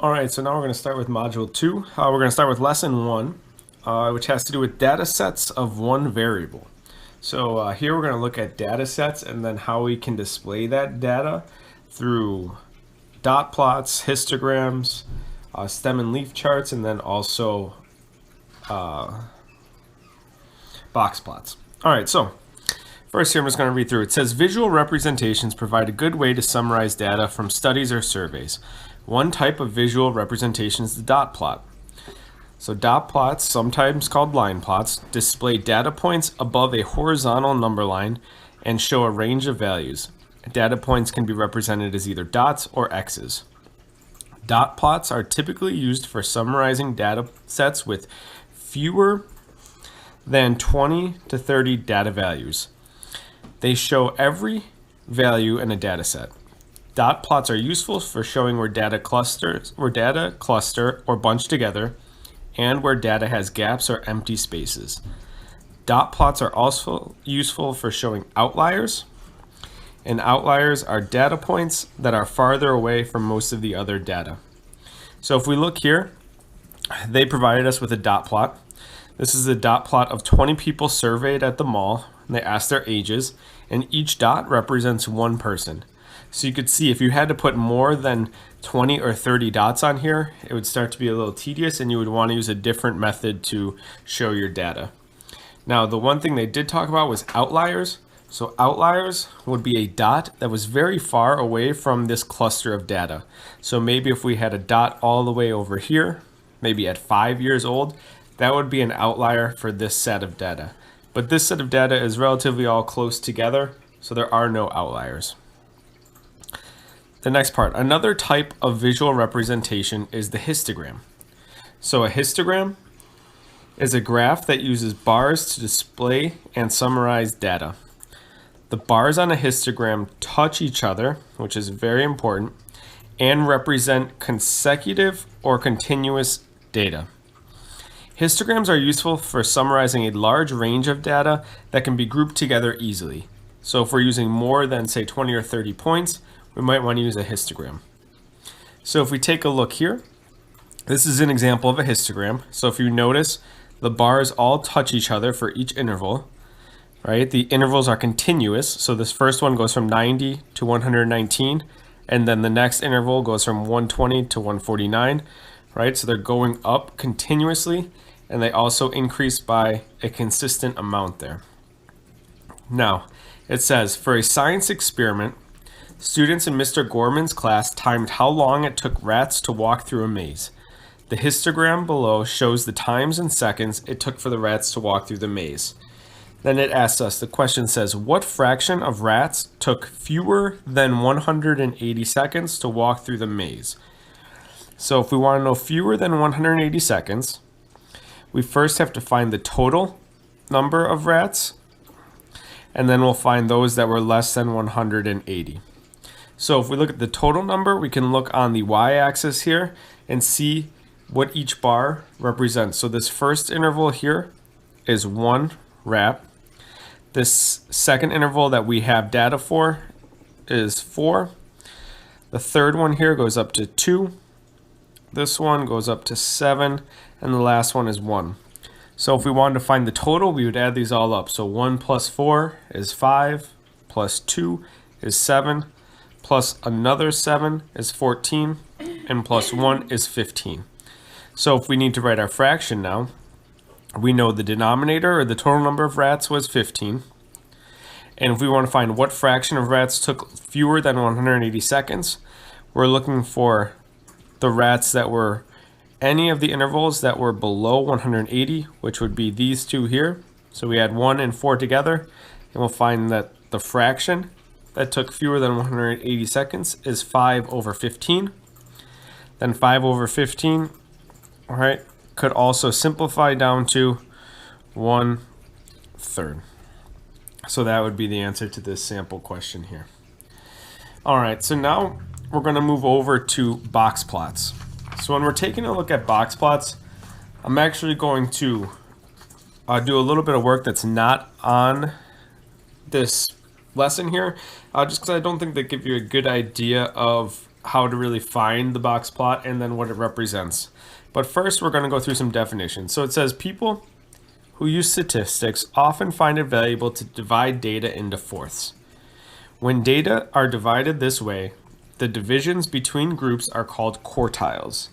All right, so now we're going to start with Module 2. We're going to start with Lesson 1, which has to do with data sets of one variable. So here we're going to look at data sets and then how we can display that data through dot plots, histograms, stem and leaf charts, and then also box plots. All right, so first here I'm just going to read through. It says visual representations provide a good way to summarize data from studies or surveys. One type of visual representation is the dot plot. So dot plots, sometimes called line plots, display data points above a horizontal number line and show a range of values. Data points can be represented as either dots or X's. Dot plots are typically used for summarizing data sets with fewer than 20 to 30 data values. They show every value in a data set. Dot plots are useful for showing where data cluster or bunch together and where data has gaps or empty spaces. Dot plots are also useful for showing outliers, and outliers are data points that are farther away from most of the other data. So if we look here, they provided us with a dot plot. This is a dot plot of 20 people surveyed at the mall, and they asked their ages, and each dot represents one person. So you could see if you had to put more than 20 or 30 dots on here, it would start to be a little tedious and you would want to use a different method to show your data. Now, the one thing they did talk about was outliers. So outliers would be a dot that was very far away from this cluster of data. So maybe if we had a dot all the way over here, maybe at 5 years old, that would be an outlier for this set of data. But this set of data is relatively all close together, so there are no outliers. The next part, another type of visual representation is the histogram. So a histogram is a graph that uses bars to display and summarize data. The bars on a histogram touch each other, which is very important, and represent consecutive or continuous data. Histograms are useful for summarizing a large range of data that can be grouped together easily. So if we're using more than, say, 20 or 30 points, we might want to use a histogram. So if we take a look here, this is an example of a histogram. So if you notice, the bars all touch each other for each interval, right? The intervals are continuous. So this first one goes from 90 to 119, and then the next interval goes from 120 to 149, right? So they're going up continuously, and they also increase by a consistent amount there. Now, it says, for a science experiment, students in Mr. Gorman's class timed how long it took rats to walk through a maze. The histogram below shows the times and seconds it took for the rats to walk through the maze. Then it asks us, the question says, what fraction of rats took fewer than 180 seconds to walk through the maze? So if we want to know fewer than 180 seconds, we first have to find the total number of rats, and then we'll find those that were less than 180. So if we look at the total number, we can look on the y-axis here and see what each bar represents. So this first interval here is 1 rat. This second interval that we have data for is 4. The third one here goes up to 2. This one goes up to 7. And the last one is 1. So if we wanted to find the total, we would add these all up. So 1 plus 4 is 5, plus 2 is 7, plus another 7 is 14, and plus 1 is 15. So if we need to write our fraction now, we know the denominator, or the total number of rats, was 15. And if we want to find what fraction of rats took fewer than 180 seconds, we're looking for the rats that were any of the intervals that were below 180, which would be these two here. So we add 1 and 4 together, and we'll find that the fraction that took fewer than 180 seconds is 5 over 15. Then 5 over 15, all right, could also simplify down to 1/3. So that would be the answer to this sample question here. All right, so now we're going to move over to box plots. So when we're taking a look at box plots, I'm actually going to do a little bit of work that's not on this lesson here, just because I don't think they give you a good idea of how to really find the box plot and then what it represents. But first, we're going to go through some definitions. So it says people who use statistics often find it valuable to divide data into fourths. When data are divided this way, the divisions between groups are called quartiles.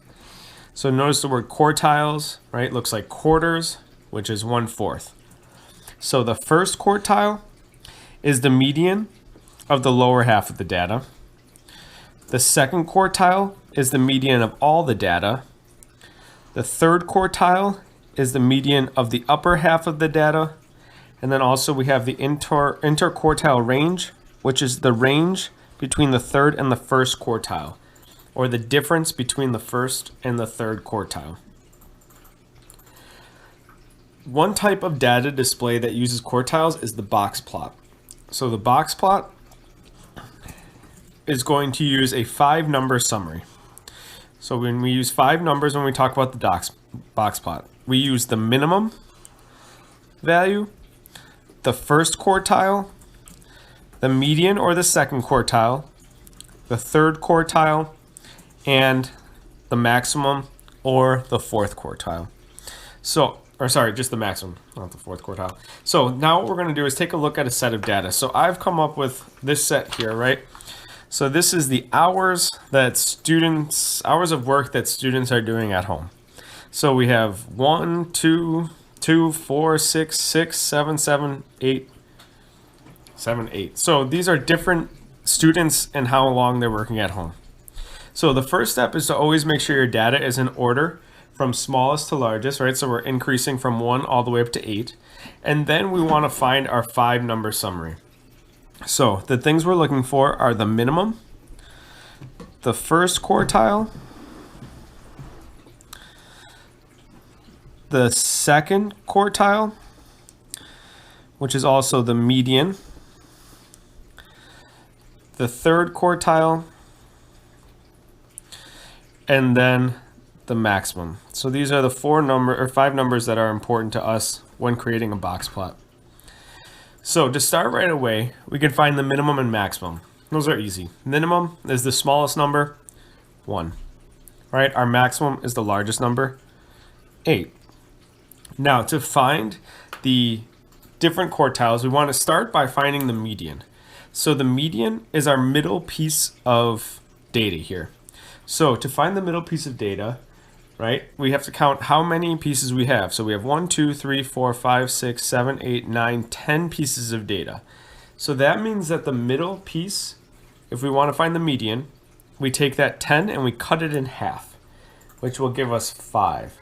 So notice the word quartiles, right? Looks like quarters, which is 1/4. So the first quartile is the median of the lower half of the data. The second quartile is the median of all the data. The third quartile is the median of the upper half of the data. And then also we have the interquartile range, which is the range between the third and the first quartile, or the difference between the first and the third quartile. One type of data display that uses quartiles is the box plot. So the box plot is going to use a 5-number summary. So when we use 5 numbers when we talk about the box plot, we use the minimum value, the first quartile, the median or the second quartile, the third quartile, and the maximum or the fourth quartile. So, or sorry, just the maximum, not the fourth quartile. So now what we're going to do is take a look at a set of data. So I've come up with this set here, right? So this is the hours of work that students are doing at home. So we have 1, 2, 4, 6, 7, 7, 8. So these are different students and how long they're working at home. So the first step is to always make sure your data is in order from smallest to largest, right? So we're increasing from 1 all the way up to 8. And then we want to find our 5-number summary. So the things we're looking for are the minimum, the first quartile, the second quartile, which is also the median, the third quartile, and then the maximum. So these are the 5 numbers that are important to us when creating a box plot. So to start right away, we can find the minimum and maximum. Those are easy. Minimum is the smallest number, 1. Right? Our maximum is the largest number, 8. Now to find the different quartiles, we want to start by finding the median. So the median is our middle piece of data here. So to find the middle piece of data, right, we have to count how many pieces we have. So we have 1, 2, 3, 4, 5, 6, 7, 8, 9, 10 pieces of data. So that means that the middle piece, if we want to find the median, we take that 10 and we cut it in half, which will give us 5.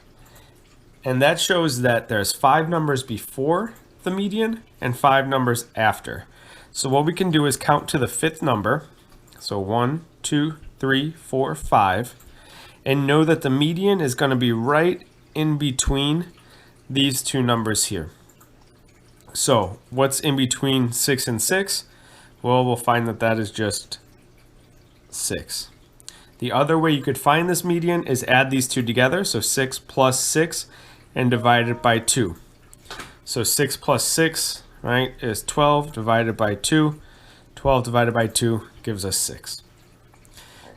And that shows that there's 5 numbers before the median and 5 numbers after. So what we can do is count to the 5th number. So 1, 2, 3, 4, 5. And know that the median is going to be right in between these two numbers here. So what's in between 6 and 6? Well, we'll find that that is just 6. The other way you could find this median is add these two together. So 6 plus 6 and divide it by 2. So 6 plus 6, right, is 12 divided by 2. 12 divided by 2 gives us 6.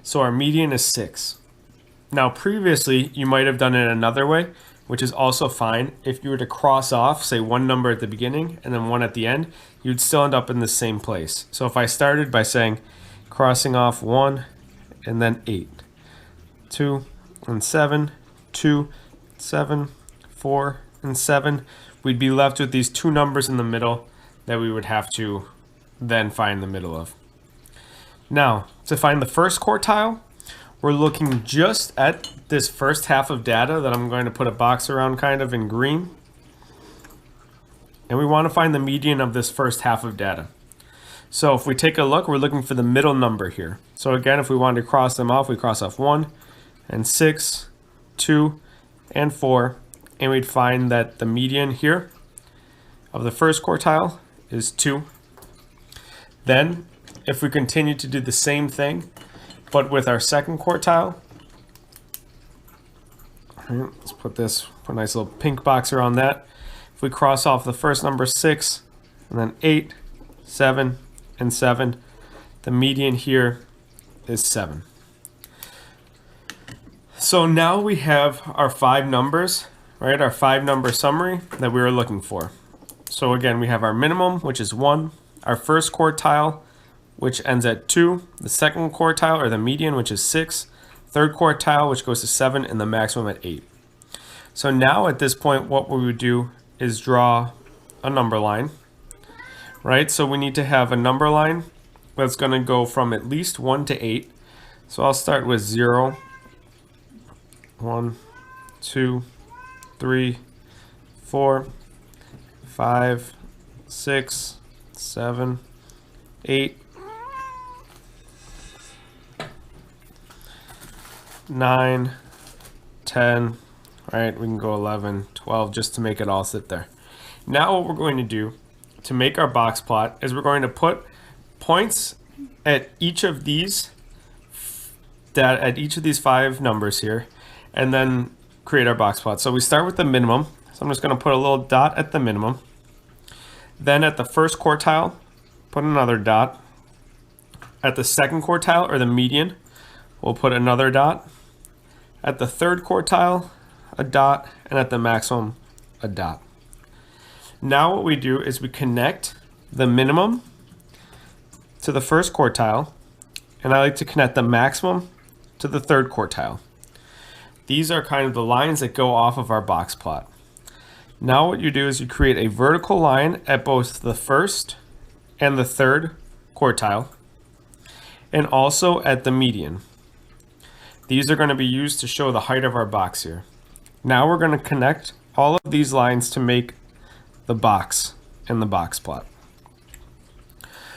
So our median is 6. Now previously, you might have done it another way, which is also fine. If you were to cross off, say, one number at the beginning and then one at the end, you'd still end up in the same place. So if I started by saying crossing off 1 and then 8, 2 and 7, 2, 7, 4 and 7, we'd be left with these two numbers in the middle that we would have to then find the middle of. Now, to find the first quartile, we're looking just at this first half of data that I'm going to put a box around kind of in green. And we want to find the median of this first half of data. So if we take a look, we're looking for the middle number here. So again, if we wanted to cross them off, we cross off 1 and 6, 2 and 4. And we'd find that the median here of the first quartile is 2. Then, if we continue to do the same thing, but with our second quartile, let's put a nice little pink box around that. If we cross off the first number 6, and then 8, 7, and 7, the median here is 7. So now we have our 5 numbers, right? Our 5-number summary that we were looking for. So again, we have our minimum, which is 1, our first quartile, which ends at 2, the second quartile or the median, which is 6, third quartile, which goes to 7, and the maximum at 8. So now at this point, what we would do is draw a number line, right? So we need to have a number line that's going to go from at least 1 to 8. So I'll start with 0, 1, 2, 3, 4, 5, 6, 7, 8, 9, 10, right? We can go 11, 12 just to make it all sit there. Now what we're going to do to make our box plot is we're going to put points at each of these 5 numbers here, and then create our box plot. So we start with the minimum. So I'm just going to put a little dot at the minimum. Then at the first quartile, put another dot. At the second quartile or the median, we'll put another dot. At the third quartile, a dot, and at the maximum, a dot. Now what we do is we connect the minimum to the first quartile, and I like to connect the maximum to the third quartile. These are kind of the lines that go off of our box plot. Now what you do is you create a vertical line at both the first and the third quartile, and also at the median. These are going to be used to show the height of our box here. Now we're going to connect all of these lines to make the box in the box plot.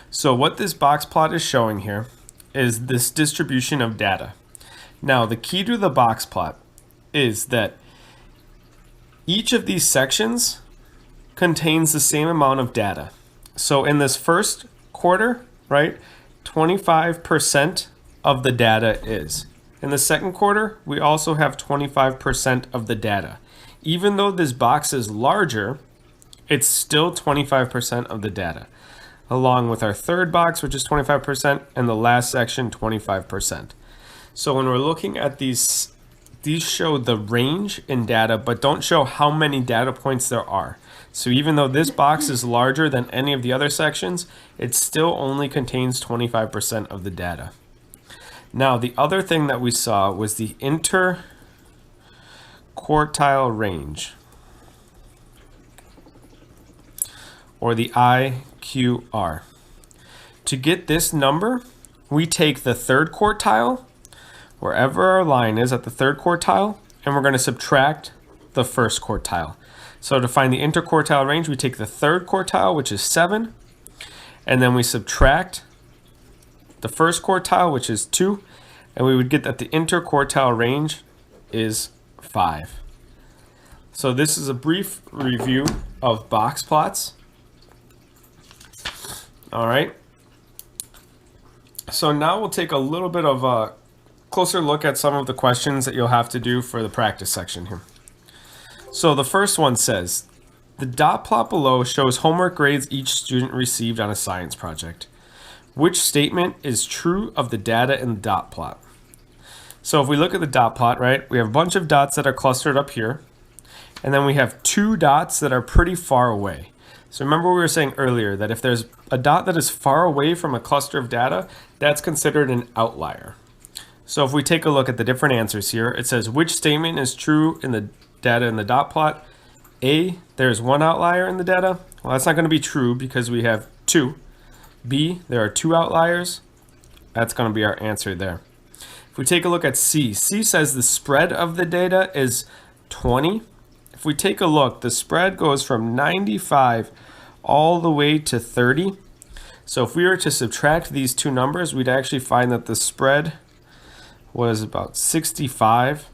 So what this box plot is showing here is this distribution of data. Now the key to the box plot is that each of these sections contains the same amount of data. So in this first quarter, right, 25% of the data is. In the second quarter, we also have 25% of the data. Even though this box is larger, it's still 25% of the data, along with our third box, which is 25%, and the last section, 25%. So when we're looking at these show the range in data, but don't show how many data points there are. So even though this box is larger than any of the other sections, it still only contains 25% of the data. Now, the other thing that we saw was the interquartile range, or the IQR. To get this number, we take the third quartile, wherever our line is at the third quartile, and we're going to subtract the first quartile. So to find the interquartile range, we take the third quartile, which is 7, and then we subtract the first quartile, which is 2, and we would get that the interquartile range is 5. So this is a brief review of box plots. All right. So now we'll take a little bit of a closer look at some of the questions that you'll have to do for the practice section here. So the first one says, the dot plot below shows homework grades each student received on a science project. Which statement is true of the data in the dot plot? So if we look at the dot plot, right, we have a bunch of dots that are clustered up here, and then we have 2 dots that are pretty far away. So remember we were saying earlier that if there's a dot that is far away from a cluster of data, that's considered an outlier. So if we take a look at the different answers here, it says which statement is true in the data in the dot plot? A, there's 1 outlier in the data. Well, that's not going to be true because we have 2. B, there are 2 outliers. That's going to be our answer there. If we take a look at C, C says the spread of the data is 20. If we take a look, the spread goes from 95 all the way to 30. So if we were to subtract these 2 numbers, we'd actually find that the spread was about 65,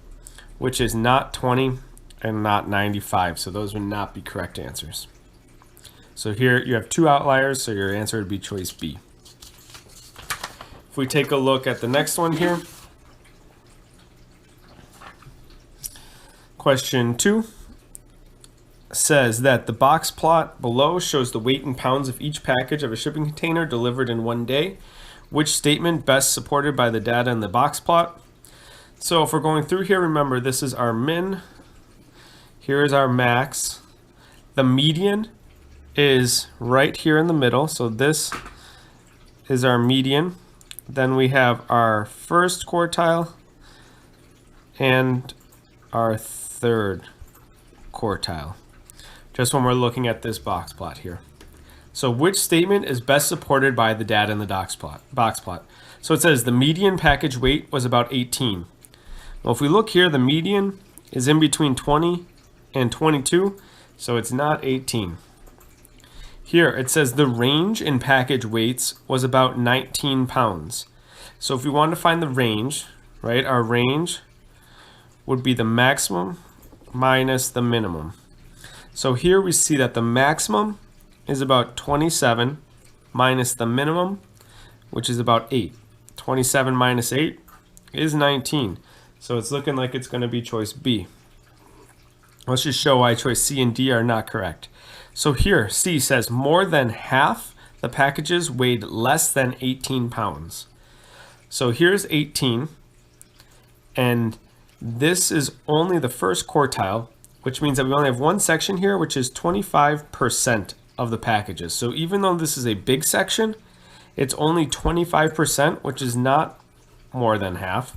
which is not 20 and not 95. So those would not be correct answers. So here you have 2 outliers, so your answer would be choice B. If we take a look at the next one here, question 2 says that the box plot below shows the weight in pounds of each package of a shipping container delivered in one day. Which statement best supported by the data in the box plot? So if we're going through here, remember this is our min, here is our max. The median is right here in the middle, so this is our median. Then we have our first quartile and our third quartile, just when we're looking at this box plot here. So which statement is best supported by the data in the box plot? So it says the median package weight was about 18. Well, if we look here, the median is in between 20 and 22, so it's not 18. Here it says the range in package weights was about 19 pounds. So if we want to find the range, right, our range would be the maximum minus the minimum. So here we see that the maximum is about 27 minus the minimum, which is about 8. 27 minus 8 is 19. So it's looking like it's going to be choice B. Let's just show why choice C and D are not correct. So here, C says more than half the packages weighed less than 18 pounds. So here's 18, and this is only the first quartile, which means that we only have one section here, which is 25% of the packages. So even though this is a big section, it's only 25%, which is not more than half.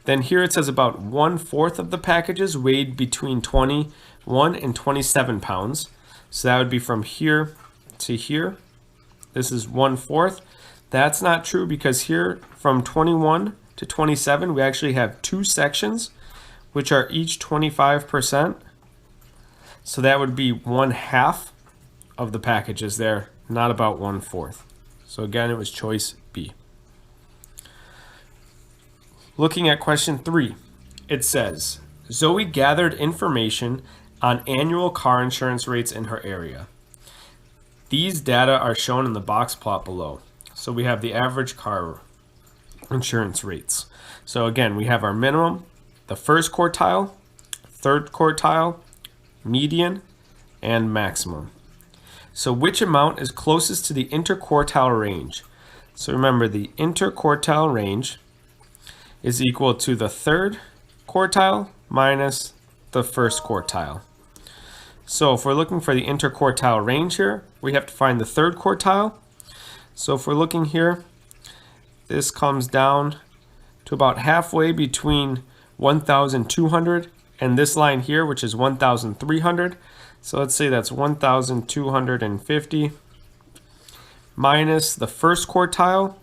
Then here it says about 1/4 of the packages weighed between 21 and 27 pounds. So that would be from here to here. This is 1/4. That's not true because here from 21 to 27, we actually have two sections, which are each 25%. So that would be 1/2 of the packages there, not about 1/4. So again, it was choice B. Looking at question 3, it says, Zoe gathered information on annual car insurance rates in her area. These data are shown in the box plot below. So we have the average car insurance rates. So again, we have our minimum, the first quartile, third quartile, median, and maximum. So which amount is closest to the interquartile range? So remember, the interquartile range is equal to the third quartile minus the first quartile. So if we're looking for the interquartile range here, we have to find the third quartile. So if we're looking here, this comes down to about halfway between 1,200 and this line here, which is 1,300. So let's say that's 1,250 minus the first quartile,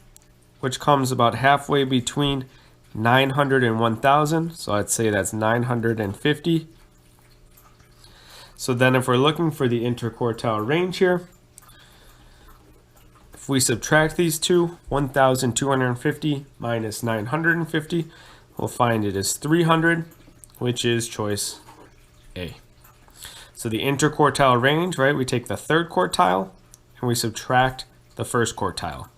which comes about halfway between 900 and 1,000. So I'd say that's 950. So then if we're looking for the interquartile range here, if we subtract these two, 1,250 minus 950, we'll find it is 300, which is choice A. So the interquartile range, right, we take the third quartile and we subtract the first quartile. All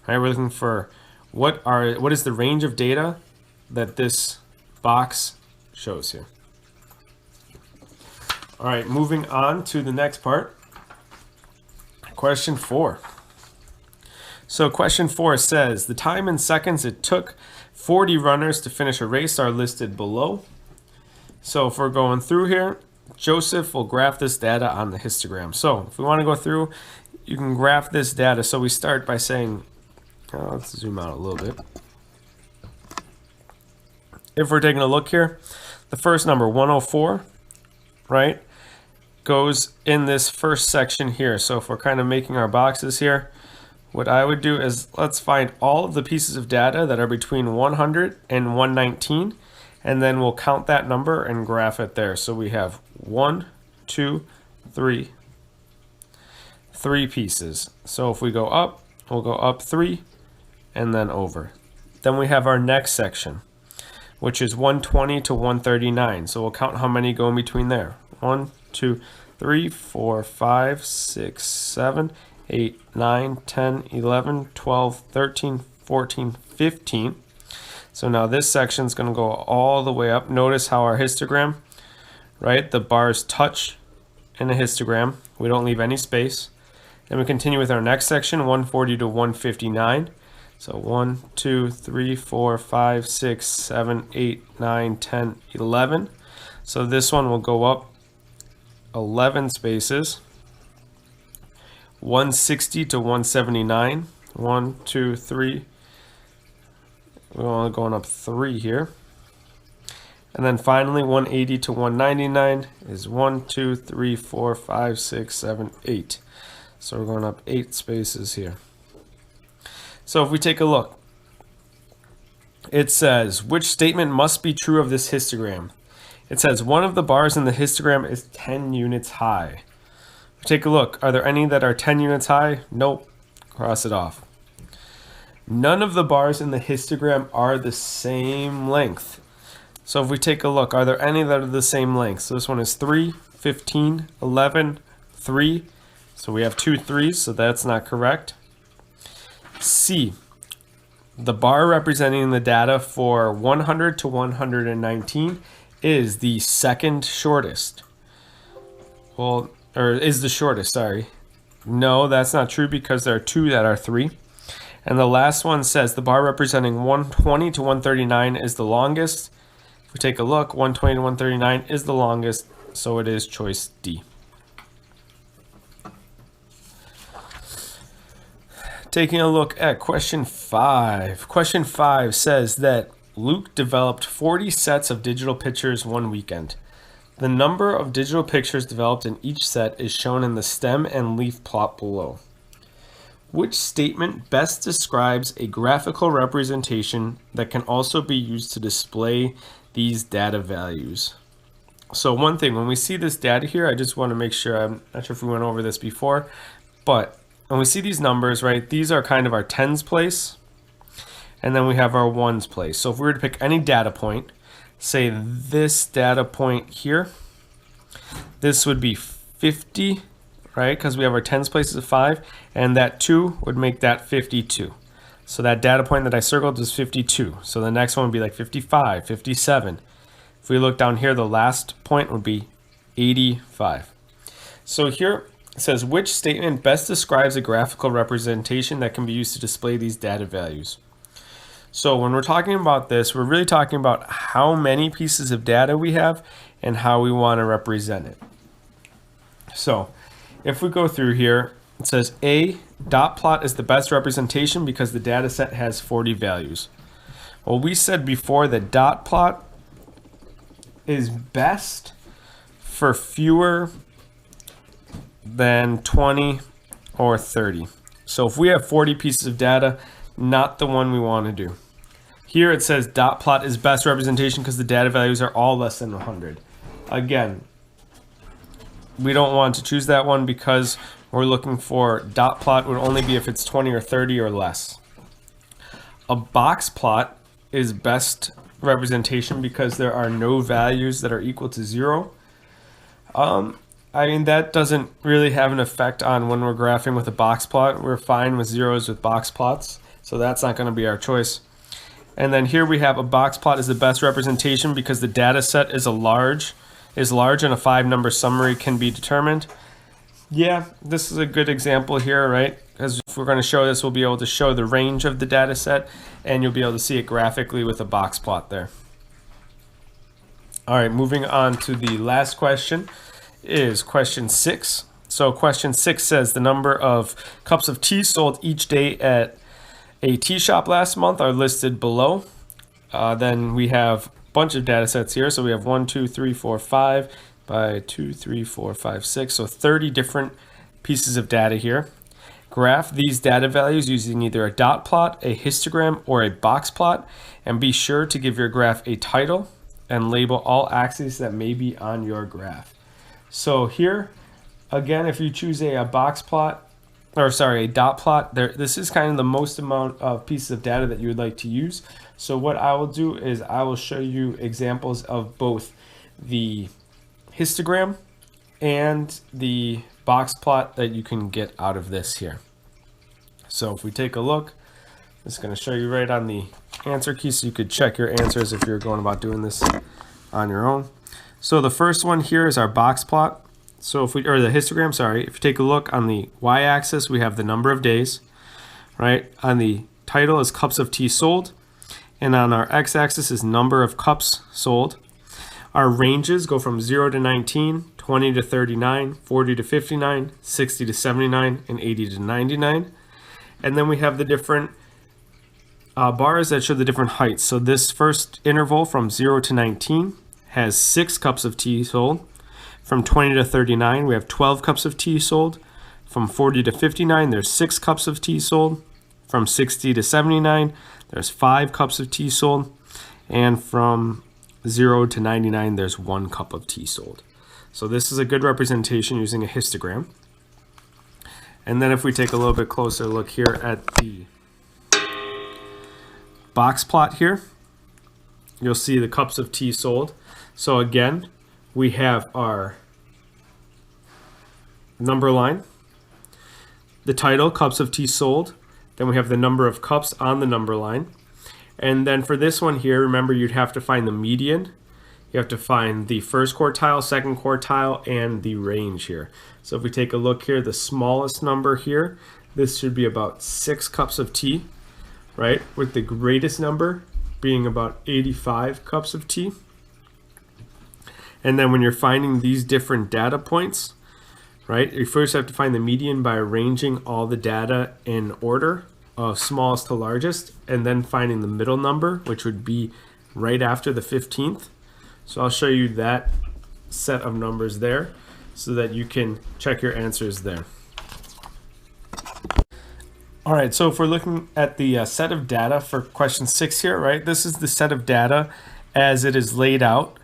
right, we're looking for what is the range of data that this box shows here. All right, moving on to the next part. Question 4. So question 4 says, the time in seconds it took 40 runners to finish a race are listed below. So if we're going through here, Joseph will graph this data on the histogram. So if we want to go through, you can graph this data. So we start by saying, let's zoom out a little bit. If we're taking a look here, the first number, 104, right, goes in this first section here. So if we're kind of making our boxes here, what I would do is let's find all of the pieces of data that are between 100 and 119, and then we'll count that number and graph it there. So we have 1, 2, 3 pieces. So if we go up, we'll go up 3 and then over. Then we have our next section, which is 120 to 139. So we'll count how many go in between there. 1, 2, 3, 4, 5, 6, 7, 8, 9, 10, 11, 12, 13, 14, 15. So now this section is going to go all the way up. Notice how our histogram, right, the bars touch in a histogram. We don't leave any space. Then we continue with our next section, 140 to 159. So 1, 2, 3, 4, 5, 6, 7, 8, 9, 10, 11. So this one will go up 11 spaces. 160 to 179. 1, 2, 3. We're only going up 3 here. And then finally 180 to 199 is 1, 2, 3, 4, 5, 6, 7, 8. So we're going up 8 spaces here. So if we take a look, it says, which statement must be true of this histogram? It says one of the bars in the histogram is 10 units high. Take a look. Are there any that are 10 units high? Nope. Cross it off. None of the bars in the histogram are the same length. So if we take a look, are there any that are the same length? So this one is 3, 15, 11, 3. So we have 2 3s, so that's not correct. C, the bar representing the data for 100 to 119 is the second shortest. Well, or is the shortest, sorry. No, that's not true because there are 2 that are 3. And the last one says the bar representing 120 to 139 is the longest. If we take a look, 120 to 139 is the longest, so it is choice D. Taking a look at question 5. Question 5 says that Luke developed 40 sets of digital pictures one weekend. The number of digital pictures developed in each set is shown in the stem and leaf plot below. Which statement best describes a graphical representation that can also be used to display these data values? So one thing, when we see this data here, I just want to make sure, I'm not sure if we went over this before, but when we see these numbers, right, these are kind of our tens place, and then we have our ones place. So if we were to pick any data point, say this data point here, this would be 50, right, because we have our tens places of 5, and that 2 would make that 52. So that data point that I circled is 52. So the next one would be like 55, 57. If we look down here, the last point would be 85. So here it says, which statement best describes a graphical representation that can be used to display these data values? So when we're talking about this, we're really talking about how many pieces of data we have and how we want to represent it. So if we go through here, it says A, dot plot is the best representation because the data set has 40 values. Well, we said before that dot plot is best for fewer than 20 or 30. So if we have 40 pieces of data, not the one we want to do. Here it says dot plot is best representation because the data values are all less than 100. Again, we don't want to choose that one because we're looking for dot plot would only be if it's 20 or 30 or less. A box plot is best representation because there are no values that are equal to 0. I mean, that doesn't really have an effect on when we're graphing with a box plot. We're fine with zeros with box plots, so that's not going to be our choice. And then here we have a box plot is the best representation because the data set is large and a 5-number summary can be determined. Yeah, this is a good example here, right? Because if we're going to show this, we'll be able to show the range of the data set, and you'll be able to see it graphically with a box plot there. All right, moving on to the last question is question 6. So question 6 says the number of cups of tea sold each day at a tea shop last month are listed below. Then we have a bunch of data sets here. So we have 1, 2, 3, 4, 5 by 2, 3, 4, 5, 6. So 30 different pieces of data here. Graph these data values using either a dot plot, a histogram, or a box plot, and be sure to give your graph a title and label all axes that may be on your graph. So here, again, if you choose a box plot, or sorry, a dot plot, this is kind of the most amount of pieces of data that you would like to use. So what I will do is I will show you examples of both the histogram and the box plot that you can get out of this here. So if we take a look, it's going to show you right on the answer key so you could check your answers if you're going about doing this on your own. So the first one here is our box plot. So if we, or the histogram, sorry, if you take a look on the y-axis, we have the number of days, right? On the title is cups of tea sold, and on our x-axis is number of cups sold. Our ranges go from 0 to 19, 20 to 39, 40 to 59, 60 to 79, and 80 to 99. And then we have the different bars that show the different heights. So this first interval from 0 to 19 has 6 cups of tea sold. From 20 to 39, we have 12 cups of tea sold. From 40 to 59, there's 6 cups of tea sold. From 60 to 79, there's 5 cups of tea sold. And from 0 to 99, there's 1 cup of tea sold. So this is a good representation using a histogram. And then if we take a little bit closer look here at the box plot here, you'll see the cups of tea sold. So again, we have our number line, the title, cups of tea sold. Then we have the number of cups on the number line. And then for this one here, remember you'd have to find the median. You have to find the first quartile, second quartile, and the range here. So if we take a look here, the smallest number here, this should be about 6 cups of tea, right? With the greatest number being about 85 cups of tea. And then when you're finding these different data points, right, you first have to find the median by arranging all the data in order of smallest to largest, and then finding the middle number, which would be right after the 15th. So I'll show you that set of numbers there so that you can check your answers there. All right, so if we're looking at the set of data for question 6 here, right, this is the set of data as it is laid out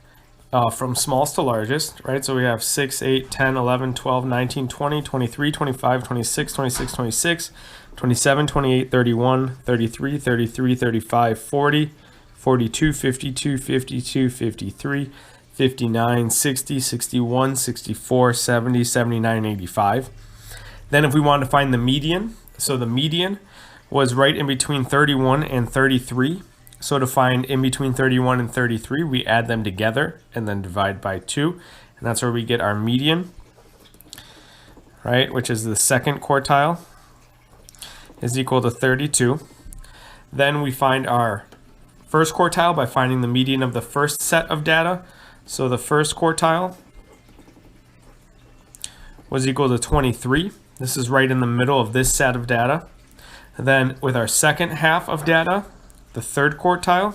from smallest to largest, right? So we have 6, 8, 10, 11, 12, 19, 20, 23, 25, 26, 26, 26, 27, 28, 31, 33, 33, 35, 40, 42, 52, 52, 53, 59, 60, 61, 64, 70, 79, 85. Then if we want to find the median, so the median was right in between 31 and 33. So to find in between 31 and 33, we add them together and then divide by 2. And that's where we get our median, right, which is the second quartile, is equal to 32. Then we find our first quartile by finding the median of the first set of data. So the first quartile was equal to 23. This is right in the middle of this set of data. And then with our second half of data, the third quartile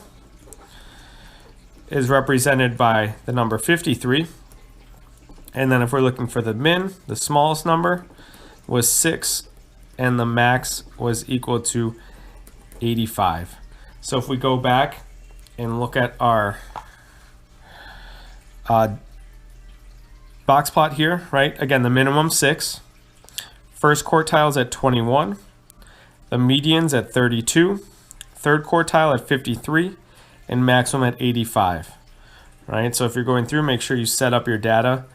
is represented by the number 53. And then if we're looking for the min, the smallest number was 6, and the max was equal to 85. So if we go back and look at our box plot here, right? Again, the minimum 6, first quartile is at 21, the median's at 32, third quartile at 53, and maximum at 85, right? So if you're going through, make sure you set up your data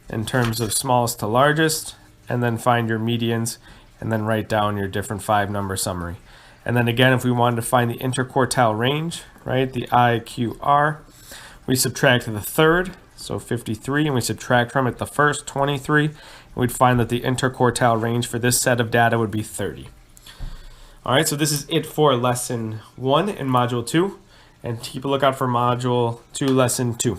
in terms of smallest to largest, and then find your medians, and then write down your different 5-number summary. And then again, if we wanted to find the interquartile range, right, the IQR, we subtract the third, so 53, and we subtract from it the first, 23, and we'd find that the interquartile range for this set of data would be 30. All right, so this is it for lesson 1 in module 2, and keep a lookout for module 2, lesson 2.